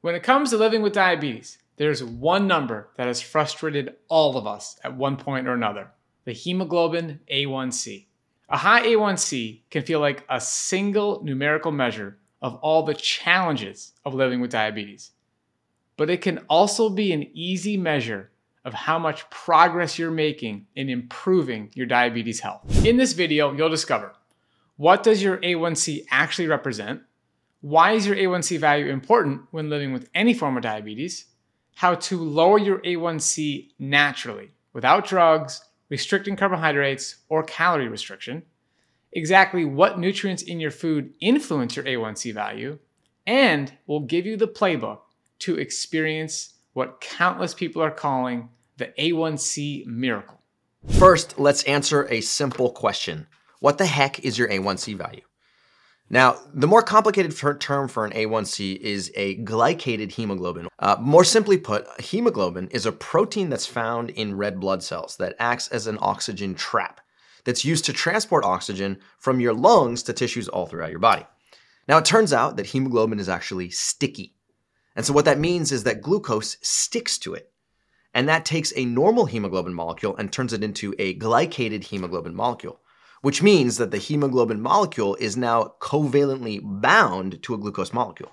When it comes to living with diabetes, there's one number that has frustrated all of us at one point or another: the hemoglobin A1c. A high A1c can feel like a single numerical measure of all the challenges of living with diabetes. But it can also be an easy measure of how much progress you're making in improving your diabetes health. In this video, you'll discover: what does your A1c actually represent? Why is your A1c value important when living with any form of diabetes? How to lower your A1c naturally without drugs, restricting carbohydrates, or calorie restriction. Exactly what nutrients in your food influence your A1c value. And we'll give you the playbook to experience what countless people are calling the A1c miracle. First, let's answer a simple question. What the heck is your A1c value? Now, the more complicated term for an A1c is a glycated hemoglobin. More simply put, hemoglobin is a protein that's found in red blood cells that acts as an oxygen trap that's used to transport oxygen from your lungs to tissues all throughout your body. Now, it turns out that hemoglobin is actually sticky. And so what that means is that glucose sticks to it. And that takes a normal hemoglobin molecule and turns it into a glycated hemoglobin molecule, which means that the hemoglobin molecule is now covalently bound to a glucose molecule.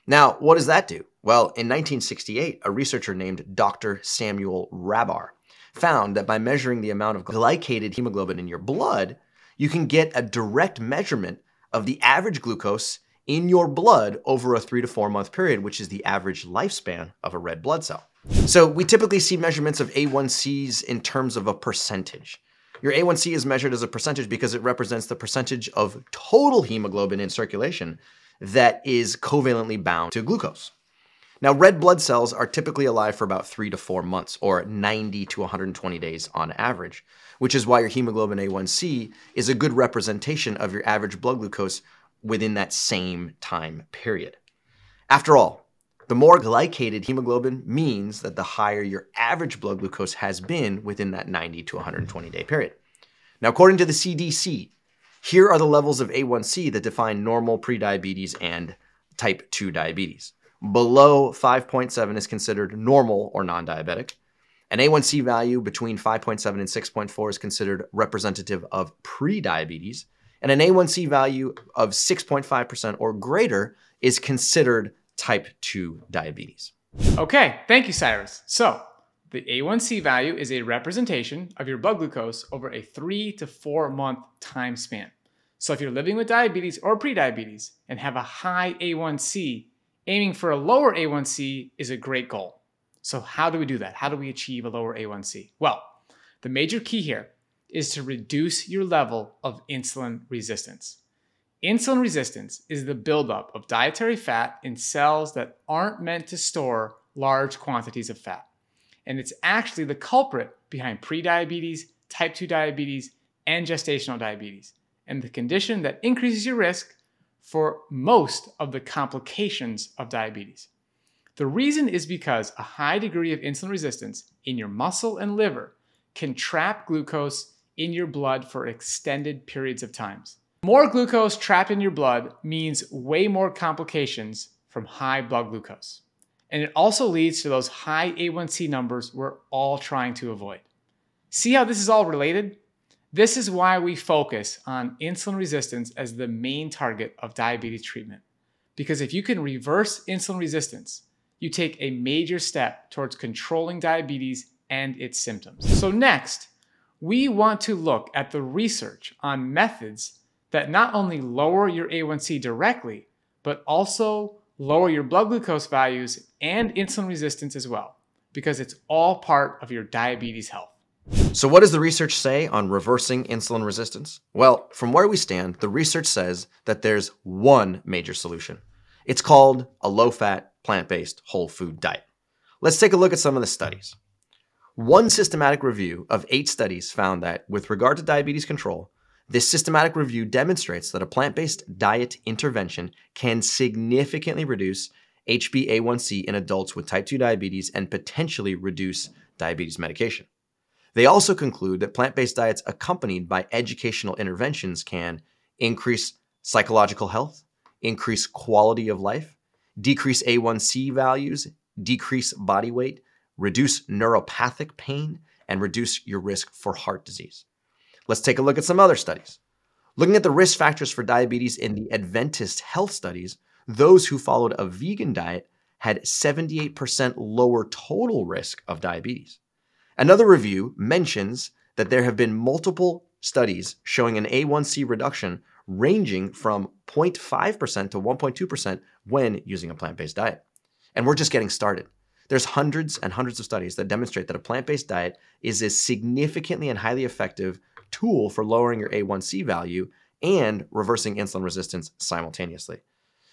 Now, what does that do? Well, in 1968, a researcher named Dr. Samuel Rabar found that by measuring the amount of glycated hemoglobin in your blood, you can get a direct measurement of the average glucose in your blood over a 3 to 4 month period, which is the average lifespan of a red blood cell. So we typically see measurements of A1Cs in terms of a percentage. Your A1C is measured as a percentage because it represents the percentage of total hemoglobin in circulation that is covalently bound to glucose. Now, red blood cells are typically alive for about 3 to 4 months, or 90 to 120 days on average, which is why your hemoglobin A1C is a good representation of your average blood glucose within that same time period. After all, the more glycated hemoglobin means that the higher your average blood glucose has been within that 90 to 120 day period. Now, according to the CDC, here are the levels of A1C that define normal prediabetes and type 2 diabetes. Below 5.7 is considered normal or non-diabetic. An A1C value between 5.7 and 6.4 is considered representative of prediabetes. And an A1C value of 6.5% or greater is considered type 2 diabetes. Okay, thank you, Cyrus. So, the A1C value is a representation of your blood glucose over a 3 to 4 month time span. So if you're living with diabetes or prediabetes and have a high A1C, aiming for a lower A1C is a great goal. So how do we do that? How do we achieve a lower A1C? Well, the major key here is to reduce your level of insulin resistance. Insulin resistance is the buildup of dietary fat in cells that aren't meant to store large quantities of fat. And it's actually the culprit behind prediabetes, type 2 diabetes, and gestational diabetes, and the condition that increases your risk for most of the complications of diabetes. The reason is because a high degree of insulin resistance in your muscle and liver can trap glucose in your blood for extended periods of times. More glucose trapped in your blood means way more complications from high blood glucose. And it also leads to those high A1C numbers we're all trying to avoid. See how this is all related? This is why we focus on insulin resistance as the main target of diabetes treatment. Because if you can reverse insulin resistance, you take a major step towards controlling diabetes and its symptoms. So next, we want to look at the research on methods that not only lower your A1C directly, but also lower your blood glucose values and insulin resistance as well, because it's all part of your diabetes health. So what does the research say on reversing insulin resistance? Well, from where we stand, the research says that there's one major solution. It's called a low-fat, plant-based, whole food diet. Let's take a look at some of the studies. One systematic review of 8 studies found that, with regard to diabetes control, this systematic review demonstrates that a plant-based diet intervention can significantly reduce HbA1c in adults with type 2 diabetes and potentially reduce diabetes medication. They also conclude that plant-based diets accompanied by educational interventions can increase psychological health, increase quality of life, decrease A1c values, decrease body weight, reduce neuropathic pain, and reduce your risk for heart disease. Let's take a look at some other studies. Looking at the risk factors for diabetes in the Adventist health studies, those who followed a vegan diet had 78% lower total risk of diabetes. Another review mentions that there have been multiple studies showing an A1c reduction ranging from 0.5% to 1.2% when using a plant-based diet. And we're just getting started. There's hundreds and hundreds of studies that demonstrate that a plant-based diet is a significantly and highly effective tool for lowering your A1c value and reversing insulin resistance simultaneously.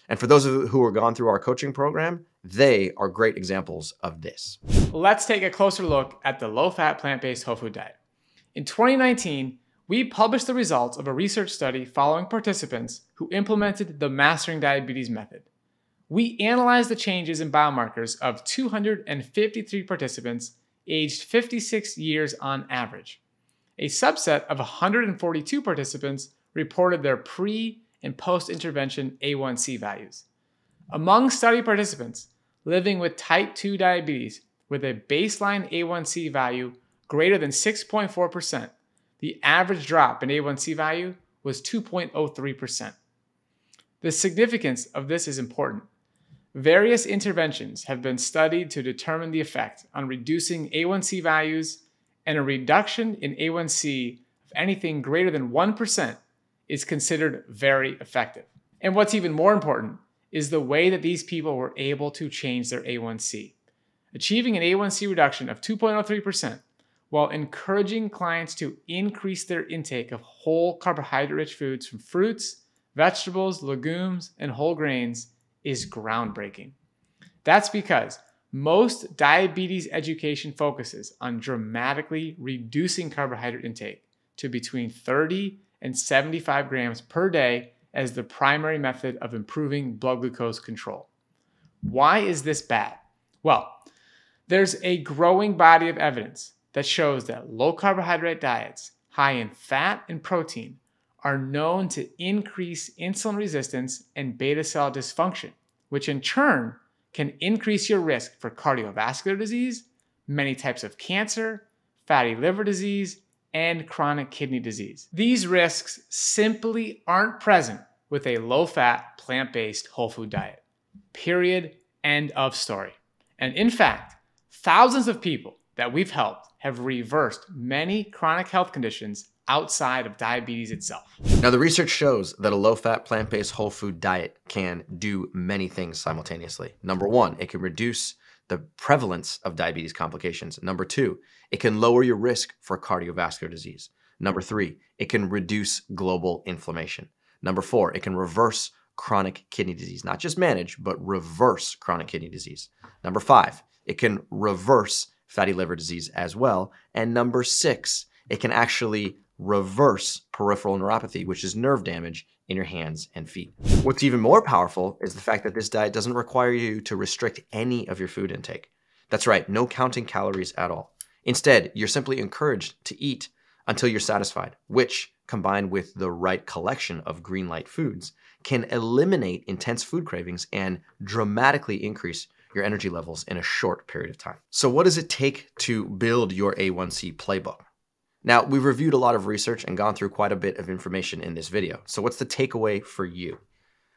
And for those of you who have gone through our coaching program, they are great examples of this. Let's take a closer look at the low-fat plant-based whole food diet. In 2019, we published the results of a research study following participants who implemented the Mastering Diabetes method. We analyzed the changes in biomarkers of 253 participants aged 56 years on average. A subset of 142 participants reported their pre- and post-intervention A1c values. Among study participants living with type 2 diabetes with a baseline A1c value greater than 6.4%, the average drop in A1c value was 2.03%. The significance of this is important. Various interventions have been studied to determine the effect on reducing A1c values, and a reduction in A1c of anything greater than 1% is considered very effective. And what's even more important is the way that these people were able to change their A1c, achieving an A1c reduction of 2.03% while encouraging clients to increase their intake of whole carbohydrate-rich foods from fruits, vegetables, legumes, and whole grains is groundbreaking. That's because most diabetes education focuses on dramatically reducing carbohydrate intake to between 30 and 75 grams per day as the primary method of improving blood glucose control. Why is this bad? Well, there's a growing body of evidence that shows that low carbohydrate diets high in fat and protein are known to increase insulin resistance and beta cell dysfunction, which in turn can increase your risk for cardiovascular disease, many types of cancer, fatty liver disease, and chronic kidney disease. These risks simply aren't present with a low-fat, plant-based whole food diet. Period. End of story. And in fact, thousands of people that we've helped have reversed many chronic health conditions outside of diabetes itself. Now, the research shows that a low-fat, plant-based whole food diet can do many things simultaneously. Number one, it can reduce the prevalence of diabetes complications. Number two, it can lower your risk for cardiovascular disease. Number three, it can reduce global inflammation. Number four, it can reverse chronic kidney disease, not just manage, but reverse chronic kidney disease. Number five, it can reverse fatty liver disease as well. And number six, it can actually reverse peripheral neuropathy, which is nerve damage in your hands and feet. What's even more powerful is the fact that this diet doesn't require you to restrict any of your food intake. That's right, no counting calories at all. Instead, you're simply encouraged to eat until you're satisfied, which, combined with the right collection of green light foods, can eliminate intense food cravings and dramatically increase your energy levels in a short period of time. So what does it take to build your A1c playbook? Now, we've reviewed a lot of research and gone through quite a bit of information in this video. So what's the takeaway for you?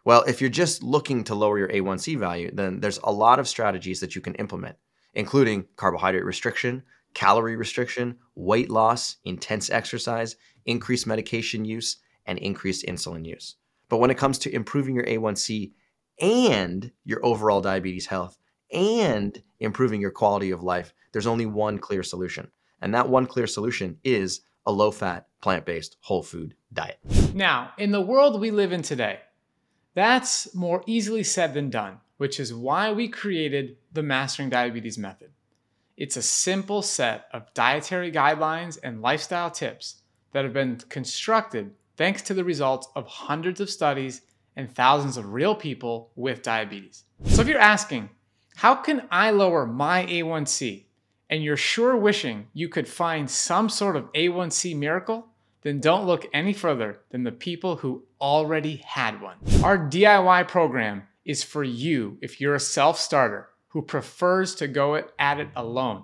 Well, if you're just looking to lower your A1c value, then there's a lot of strategies that you can implement, including carbohydrate restriction, calorie restriction, weight loss, intense exercise, increased medication use, and increased insulin use. But when it comes to improving your A1c and your overall diabetes health and improving your quality of life, there's only one clear solution. And that one clear solution is a low-fat, plant-based, whole food diet. Now, in the world we live in today, that's more easily said than done, which is why we created the Mastering Diabetes method. It's a simple set of dietary guidelines and lifestyle tips that have been constructed thanks to the results of hundreds of studies and thousands of real people with diabetes. So if you're asking, how can I lower my A1c? And you're sure wishing you could find some sort of A1c miracle, then don't look any further than the people who already had one. Our DIY program is for you if you're a self-starter who prefers to go at it alone.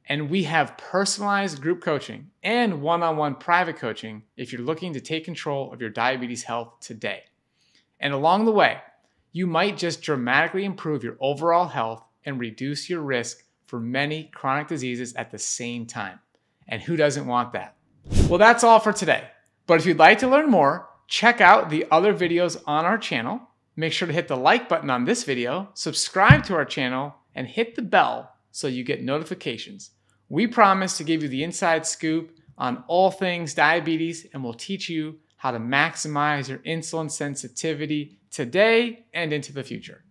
And we have personalized group coaching and one-on-one private coaching if you're looking to take control of your diabetes health today. And along the way, you might just dramatically improve your overall health and reduce your risk for many chronic diseases at the same time. And who doesn't want that? Well, that's all for today. But if you'd like to learn more, check out the other videos on our channel. Make sure to hit the like button on this video, subscribe to our channel, and hit the bell so you get notifications. We promise to give you the inside scoop on all things diabetes, and we'll teach you how to maximize your insulin sensitivity today and into the future.